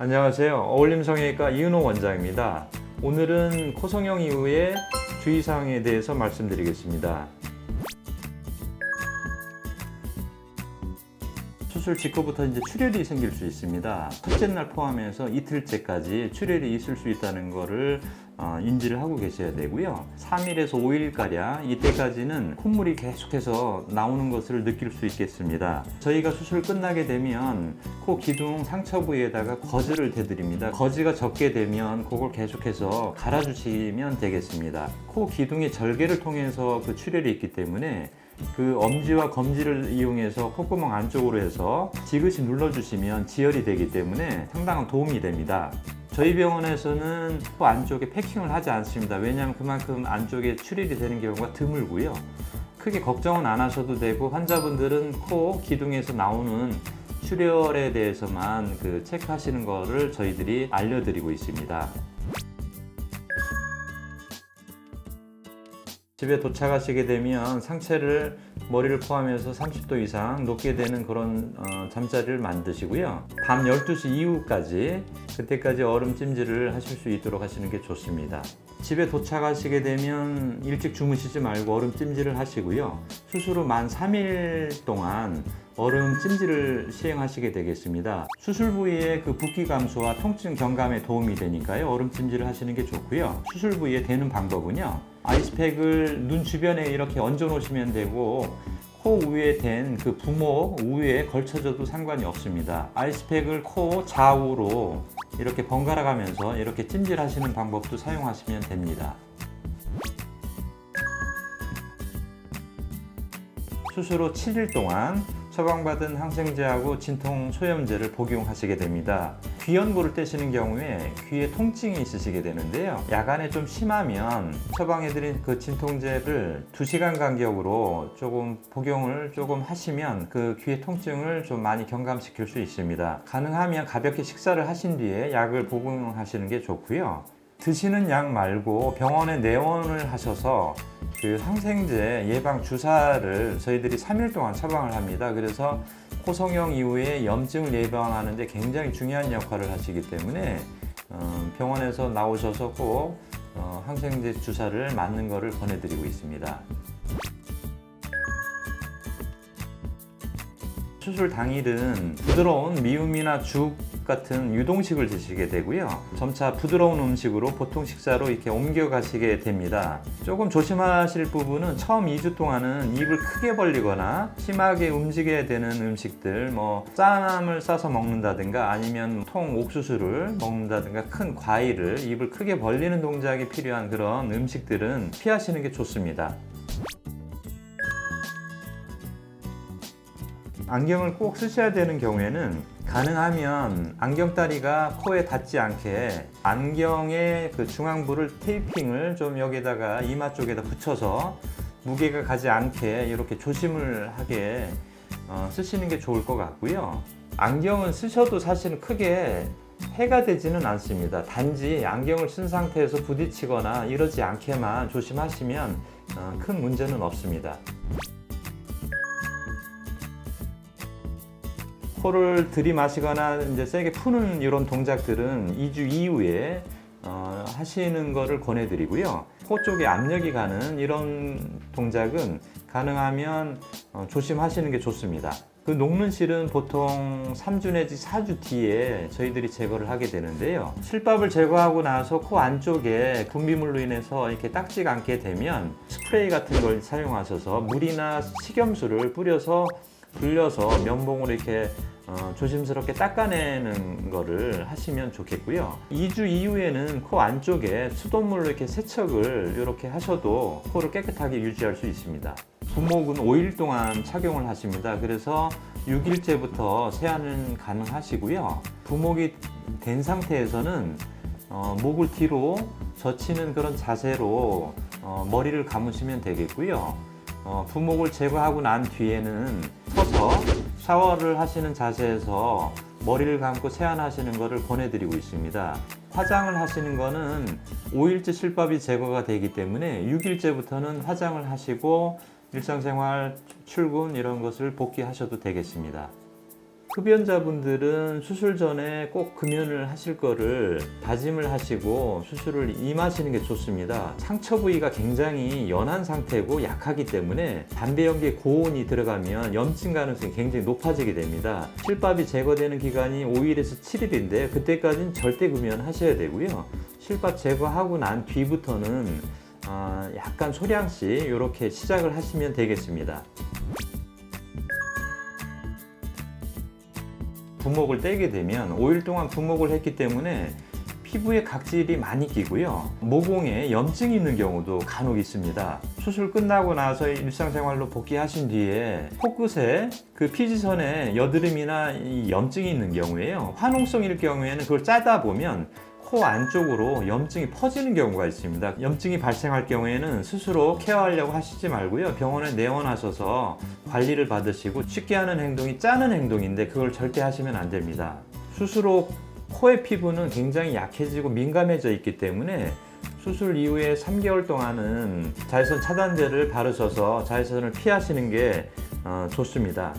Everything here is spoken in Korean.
안녕하세요. 어울림성형외과 이은호 원장입니다. 오늘은 코성형 이후의 주의사항에 대해서 말씀드리겠습니다. 수술 직후부터 출혈이 생길 수 있습니다. 첫째 날 포함해서 이틀째까지 출혈이 있을 수 있다는 것을 인지를 하고 계셔야 되고요. 3일에서 5일가량 이때까지는 콧물이 계속해서 나오는 것을 느낄 수 있겠습니다. 저희가 수술 끝나게 되면 코 기둥 상처 부위에다가 거즈를 대드립니다. 거즈가 적게 되면 그걸 계속해서 갈아주시면 되겠습니다. 코 기둥의 절개를 통해서 그 출혈이 있기 때문에 그 엄지와 검지를 이용해서 콧구멍 안쪽으로 해서 지그시 눌러주시면 지혈이 되기 때문에 상당한 도움이 됩니다. 저희 병원에서는 코 안쪽에 패킹을 하지 않습니다. 왜냐하면 그만큼 안쪽에 출혈이 되는 경우가 드물고요. 크게 걱정은 안 하셔도 되고, 환자분들은 코 기둥에서 나오는 출혈에 대해서만 체크하시는 것을 저희들이 알려드리고 있습니다. 집에 도착하시게 되면 상체를 머리를 포함해서 30도 이상 높게 되는 그런 잠자리를 만드시고요. 밤 12시 이후까지, 그때까지 얼음 찜질을 하실 수 있도록 하시는 게 좋습니다. 집에 도착하시게 되면 일찍 주무시지 말고 얼음 찜질을 하시고요. 수술 후 만 3일 동안 얼음 찜질을 시행하시게 되겠습니다. 수술 부위의 붓기 감소와 통증 경감에 도움이 되니까요. 얼음 찜질을 하시는 게 좋고요. 수술 부위에 대는 방법은요. 아이스팩을 눈 주변에 이렇게 얹어 놓으시면 되고, 코 위에 댄 부목 위에 걸쳐져도 상관이 없습니다. 아이스팩을 코 좌우로 이렇게 번갈아 가면서 이렇게 찜질하시는 방법도 사용하시면 됩니다. 수술 후 7일 동안 처방받은 항생제하고 진통 소염제를 복용하시게 됩니다. 귀연고를 떼시는 경우에 귀에 통증이 있으시게 되는데요. 야간에 좀 심하면 처방해드린 진통제를 2시간 간격으로 조금 복용을 하시면 귀의 통증을 좀 많이 경감시킬 수 있습니다. 가능하면 가볍게 식사를 하신 뒤에 약을 복용하시는 게 좋고요. 드시는 약 말고 병원에 내원을 하셔서 항생제 예방 주사를 저희들이 3일 동안 처방을 합니다. 그래서 코성형 이후에 염증을 예방하는 데 굉장히 중요한 역할을 하시기 때문에 병원에서 나오셔서 꼭 항생제 주사를 맞는 것을 권해드리고 있습니다. 수술 당일은 부드러운 미음이나 죽 같은 유동식을 드시게 되고요. 점차 부드러운 음식으로 보통 식사로 이렇게 옮겨가시게 됩니다. 조금 조심하실 부분은 처음 2주 동안은 입을 크게 벌리거나 심하게 움직여야 되는 음식들, 쌈을 싸서 먹는다든가 아니면 통 옥수수를 먹는다든가 큰 과일을 입을 크게 벌리는 동작이 필요한 그런 음식들은 피하시는 게 좋습니다. 안경을 꼭 쓰셔야 되는 경우에는 가능하면 안경다리가 코에 닿지 않게 안경의 중앙부를 테이핑을 좀 여기다가 이마 쪽에다 붙여서 무게가 가지 않게 이렇게 조심을 하게 쓰시는 게 좋을 것 같고요. 안경은 쓰셔도 사실은 크게 해가 되지는 않습니다. 단지 안경을 쓴 상태에서 부딪히거나 이러지 않게만 조심하시면 큰 문제는 없습니다. 코를 들이마시거나 세게 푸는 이런 동작들은 2주 이후에 하시는 것을 권해드리고요. 코 쪽에 압력이 가는 이런 동작은 가능하면 조심하시는 게 좋습니다. 녹는 실은 보통 3주 내지 4주 뒤에 저희들이 제거를 하게 되는데요. 실밥을 제거하고 나서 코 안쪽에 분비물로 인해서 이렇게 딱지가 않게 되면 스프레이 같은 걸 사용하셔서 물이나 식염수를 뿌려서 불려서 면봉으로 이렇게 조심스럽게 닦아내는 거를 하시면 좋겠고요. 2주 이후에는 코 안쪽에 수돗물로 이렇게 세척을 이렇게 하셔도 코를 깨끗하게 유지할 수 있습니다. 부목은 5일 동안 착용을 하십니다. 그래서 6일째부터 세안은 가능하시고요. 부목이 된 상태에서는 목을 뒤로 젖히는 그런 자세로 머리를 감으시면 되겠고요. 부목을 제거하고 난 뒤에는 서서 샤워를 하시는 자세에서 머리를 감고 세안하시는 것을 권해드리고 있습니다. 화장을 하시는 거는 5일째 실밥이 제거가 되기 때문에 6일째부터는 화장을 하시고 일상생활, 출근 이런 것을 복귀하셔도 되겠습니다. 흡연자분들은 수술 전에 꼭 금연을 하실 거를 다짐을 하시고 수술을 임하시는 게 좋습니다. 상처 부위가 굉장히 연한 상태고 약하기 때문에 담배 연기에 고온이 들어가면 염증 가능성이 굉장히 높아지게 됩니다. 실밥이 제거되는 기간이 5일에서 7일인데 그때까지는 절대 금연하셔야 되고요. 실밥 제거하고 난 뒤부터는 약간 소량씩 이렇게 시작을 하시면 되겠습니다. 분목을 떼게 되면 5일 동안 분목을 했기 때문에 피부에 각질이 많이 끼고요. 모공에 염증이 있는 경우도 간혹 있습니다. 수술 끝나고 나서 일상생활로 복귀하신 뒤에 코끝에 그 피지선에 여드름이나 이 염증이 있는 경우에요. 화농성일 경우에는 그걸 짜다 보면 코 안쪽으로 염증이 퍼지는 경우가 있습니다. 염증이 발생할 경우에는 스스로 케어하려고 하시지 말고요. 병원에 내원하셔서 관리를 받으시고 쉽게 하는 행동이 짜는 행동인데 그걸 절대 하시면 안 됩니다. 수술 후 코의 피부는 굉장히 약해지고 민감해져 있기 때문에 수술 이후에 3개월 동안은 자외선 차단제를 바르셔서 자외선을 피하시는 게 좋습니다.